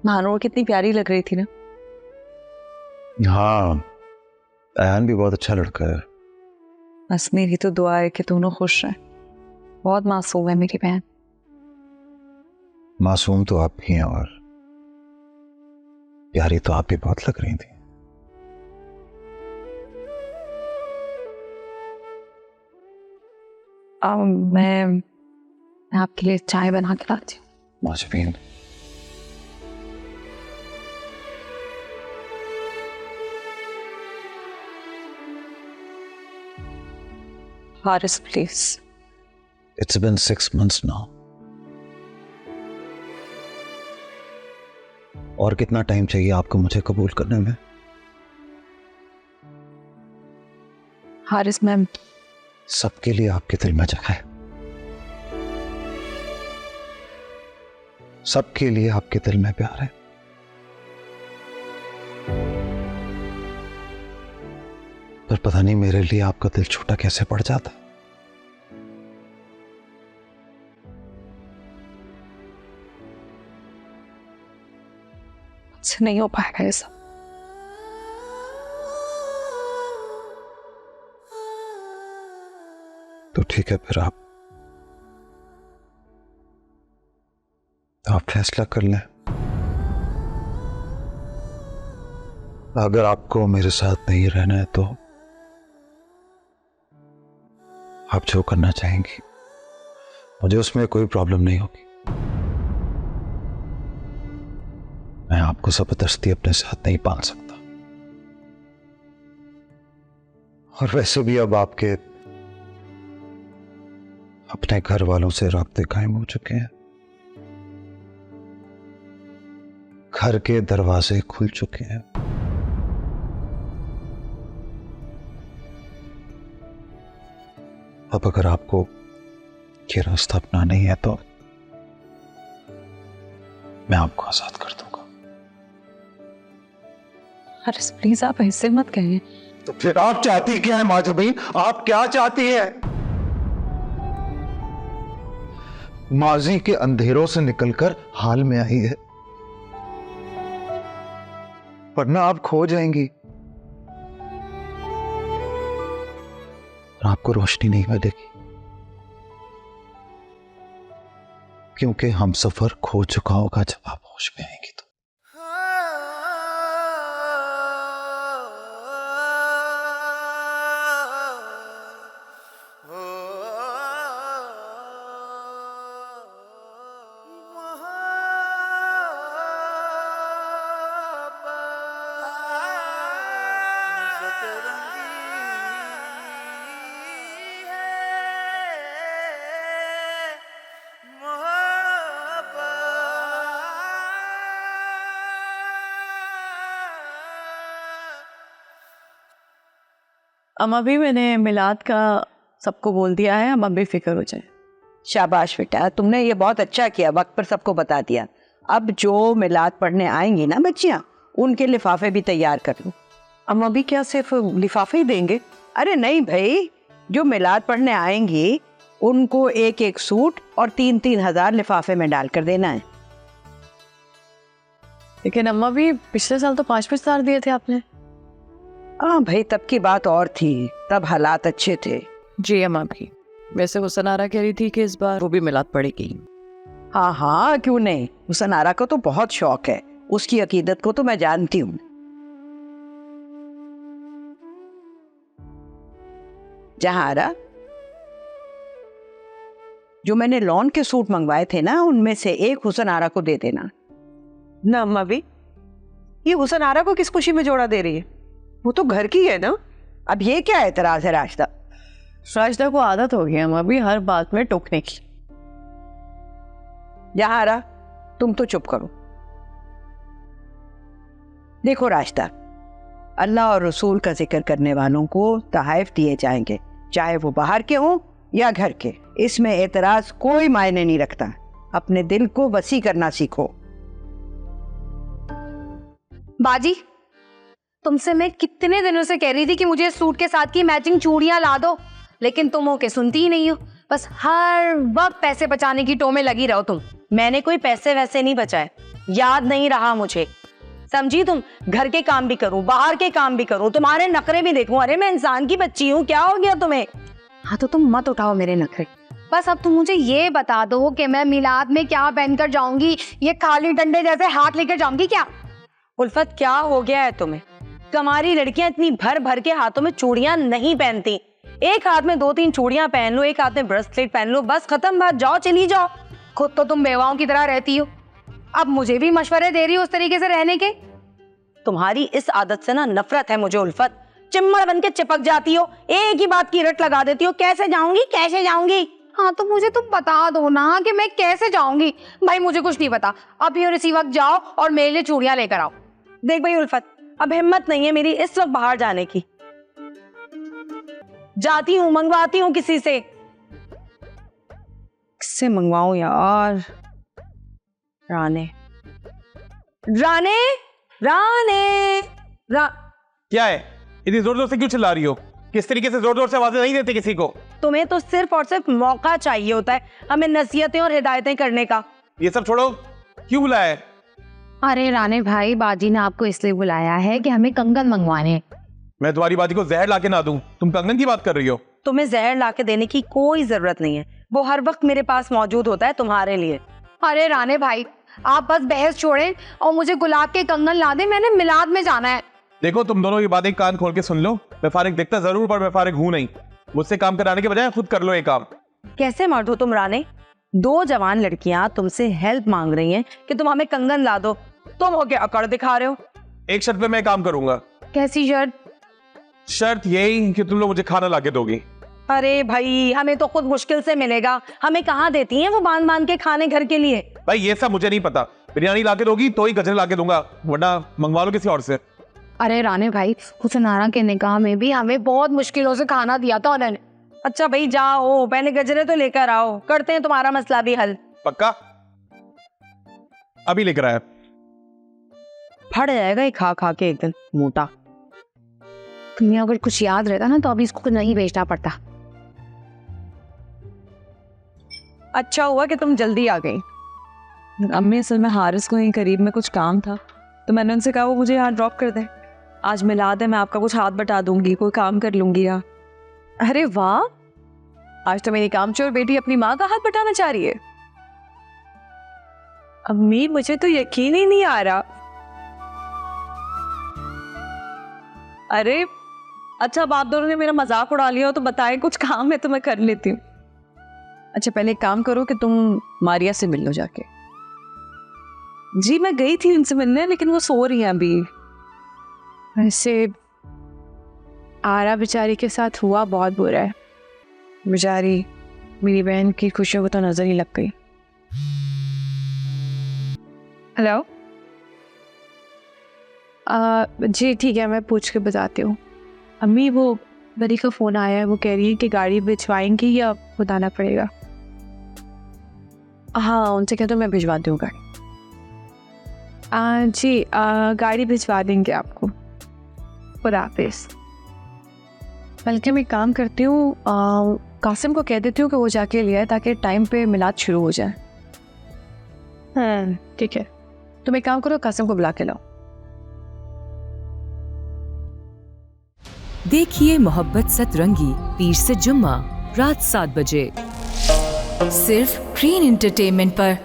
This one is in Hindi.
महानूर कितनी प्यारी लग रही थी ना। हाँ, अयान भी बहुत अच्छा लड़का है। बस मेरी तो दुआ है कि दोनों खुश रहें। बहुत मासूम है मेरी बहन। मासूम तो आप भी हैं और प्यारी तो आप भी बहुत लग रही थी। मैं आपके लिए चाय बना के लाती हूँ। माशफीन, Haris please. It's been 6 months now. और कितना टाइम चाहिए आपको मुझे कबूल करने में? हारिस मैम, सबके लिए आपके दिल में जगह है। सबके लिए आपके दिल में प्यार है। पर पता नहीं मेरे लिए आपका दिल छोटा कैसे पड़ जाता। मुझसे नहीं हो पाएगा ये सब। तो ठीक है, फिर आप फैसला कर लें। अगर आपको मेरे साथ नहीं रहना है तो आप जो करना चाहेंगी मुझे उसमें कोई प्रॉब्लम नहीं होगी। मैं आपको जबरदस्ती अपने साथ नहीं पाल सकता। और वैसे भी अब आपके अपने घर वालों से राब्ते कायम हो चुके हैं। घर के दरवाजे खुल चुके हैं। अब अगर आपको ये रास्ता अपनाना ही है तो मैं आपको आजाद कर दूंगा। हारिस प्लीज आप ऐसे मत कहिए। तो फिर आप चाहती क्या है माजबीन? आप क्या चाहती है? माजी के अंधेरों से निकलकर हाल में आई है, वरना आप खो जाएंगी और आपको रोशनी नहीं मिलेगी, क्योंकि हम सफर खो चुका होगा जब आप होश में आएंगी। तो अम्मा भी मैंने मिलाद का सबको बोल दिया है, अम्मा बेफिक्र हो जाए। शाबाश बेटा, तुमने ये बहुत अच्छा किया, वक्त पर सबको बता दिया। अब जो मिलाद पढ़ने आएंगी ना बच्चियां, उनके लिफाफे भी तैयार कर लो। अम्मा भी क्या सिर्फ लिफाफे ही देंगे? अरे नहीं भाई, जो मिलाद पढ़ने आएंगी उनको एक एक सूट और 3-3 हजार लिफाफे में डाल कर देना है। लेकिन अम्मा भी पिछले साल तो 5-5 हजार दिए थे आपने। हाँ भाई, तब की बात और थी, तब हालात अच्छे थे। जी अम्मा भी। वैसे हुसन आरा कह रही थी कि इस बार वो भी मिलाद पड़ेगी। हाँ हाँ, क्यों नहीं, हुसन आरा को तो बहुत शौक है, उसकी अकीदत को तो मैं जानती हूँ। जहारा, जो मैंने लॉन के सूट मंगवाए थे ना, उनमें से एक हुसन आरा को दे देना। ना अम्मा भी, ये हुसन आरा को किस खुशी में जोड़ा दे रही है? वो तो घर की है ना। अब ये क्या एतराज है राशिदा? राशिदा को आदत हो गई अम्मा भी हर बात में टोकने की। जहारा, तुम तो चुप करो। देखो राशिदा, अल्लाह और रसूल का जिक्र करने वालों को तोहफे दिए जाएंगे, चाहे वो बाहर के हों या घर के। इसमें एतराज कोई मायने नहीं रखता। अपने दिल को वसी करना सीखो। बाजी, तुमसे मैं कितने दिनों से कह रही थी कि मुझे सूट के साथ की मैचिंग चूड़ियां ला दो, लेकिन तुम होके सुनती ही नहीं हो। बस हर वक्त पैसे बचाने की टो में लगी रहो तुम। मैंने कोई पैसे वैसे नहीं बचाए, याद नहीं रहा मुझे, समझी तुम? घर के काम भी करूं, बाहर के काम भी करूं, तुम्हारे नखरे भी देखूं। अरे मैं इंसान की बच्ची हूँ, क्या हो गया तुम्हें? हाँ तो तुम मत उठाओ मेरे नखरे। बस अब तुम मुझे ये बता दो कि मैं मिलाद में क्या पहनकर जाऊंगी? ये खाली डंडे जैसे हाथ लेकर जाऊंगी क्या? उल्फत क्या हो गया है तुम्हें? कमारी लड़कियां इतनी भर भर के हाथों में चूड़ियां नहीं पहनती। एक हाथ में 2-3 चूड़ियां पहन लो, एक हाथ में ब्रेसलेट पहन लो, बस खत्म बात, जाओ चली जाओ। खुद तो तुम बेवाओं की तरह रहती हो, अब मुझे भी मशवरे दे रही हो उस तरीके से रहने के। तुम्हारी इस आदत से ना नफरत है मुझे उल्फत। चिम्मड़ बन के चिपक जाती हो, एक ही बात की रट लगा देती हो, कैसे जाऊंगी कैसे जाऊंगी। हाँ तो मुझे तुम बता दो ना कि मैं कैसे जाऊंगी। भाई मुझे कुछ नहीं पता, अभी और इसी वक्त जाओ और मेरे लिए चूड़ियां लेकर आओ। देख भाई उल्फत, अब हिम्मत नहीं है मेरी इस वक्त बाहर जाने की। जाती हूँ, मंगवाती हूँ किसी से। किससे मंगवाऊं यार? राने राने राने क्या है? इतनी जोर जोर से क्यों चिल्ला रही हो? किस तरीके से जोर जोर से आवाजें नहीं देते किसी को? तुम्हें तो सिर्फ और सिर्फ मौका चाहिए होता है हमें नसीहतें और हिदायतें करने का। ये सब छोड़ो, क्यों बुलाया है? अरे राने भाई, बाजी ने आपको इसलिए बुलाया है कि हमें कंगन मंगवाने हैं। मैं तुम्हारी बाजी को जहर लाके ना दूं, तुम कंगन की बात कर रही हो? तुम्हें जहर लाके देने की कोई जरूरत नहीं है, वो हर वक्त मेरे पास मौजूद होता है तुम्हारे लिए। अरे राने भाई, आप बस बहस छोड़ें और मुझे गुलाब के कंगन ला दें, मैंने मिलाद में जाना है। देखो तुम दोनों ये बातें कान खोल के सुन लो। मैं फारिग दिखता जरूर, पर मैं फारिग हूं नहीं। मुझसे काम कराने के बजाय खुद कर लो ये काम। कैसे मर्द हो तुम राने? 2 जवान लड़कियां तुमसे हेल्प मांग रही हैं कि तुम हमें कंगन ला दो, तुम होके अकड़ दिखा रहे हो। एक शर्त पे मैं काम करूंगा। कैसी शर्त? शर्त यही कि तुम लोग मुझे खाना लाके दोगी। अरे भाई, हमें तो खुद मुश्किल से मिलेगा, हमें कहाँ देती हैं वो बांध बांध के खाने घर के लिए। भाई ये सब मुझे नहीं पता, बिरयानी लाके दोगी तो ही गजरे लाके दूंगा, वरना मंगवा लो किसी और से। अरे राने भाई, हुसन आरा के निकाह में भी हमें बहुत मुश्किलों से खाना दिया था उन्होंने। अच्छा भाई जाओ, पहले गजरे तो लेकर आओ, करते हैं तुम्हारा मसला भी हल। पक्का? अभी लेकर आया। फट जाएगा ये खा खा के एक दिन मोटा। तुम्हें अगर कुछ याद रहता ना तो अभी इसको नहीं बेचना पड़ता। अच्छा हुआ कि तुम जल्दी आ गई। अम्मी असल में हारिस को यहीं करीब में कुछ काम था, तो मैंने उनसे कहा वो मुझे यहाँ ड्रॉप कर दें। आज मिलाद है, मैं आपका कुछ हाथ बटा दूंगी, कोई काम कर लूंगी यहाँ। अरे वाह, आज तो मेरी कामचोर बेटी अपनी माँ का हाथ बटाना चाह रही है। अम्मी मुझे तो यकीन ही नहीं आ रहा। अरे अच्छा, अब आप दोनों ने मेरा मजाक उड़ा लिया हो तो बताएं, कुछ काम है तो मैं कर लेती हूँ। अच्छा पहले एक काम करो कि तुम मारिया से मिल लो जाके। जी मैं गई थी उनसे मिलने, लेकिन वो सो रही हैं अभी। वैसे आरा बेचारी के साथ हुआ बहुत बुरा है। बेचारी मेरी बहन की खुशियों को तो नजर ही लग गई। हेलो, जी ठीक है, मैं पूछ के बताती हूँ। अम्मी वो बरी का फ़ोन आया है, वो कह रही है कि गाड़ी भिजवाएंगी या बताना पड़ेगा। हाँ उनसे कह दो मैं भिजवाती हूँ गाड़ी। जी गाड़ी भिजवा देंगे आपको। खुदा हाफिज़। बल्कि मैं काम करती हूँ, कासिम को कह देती हूँ कि वो जाके ले आए ताकि टाइम पे मिलाद शुरू हो जाए। हाँ ठीक है, तुम एक काम करो, कासिम को बुला के लाओ। देखिए मोहब्बत सतरंगी पीर से जुम्मा रात 7 बजे सिर्फ ग्रीन एंटरटेनमेंट पर।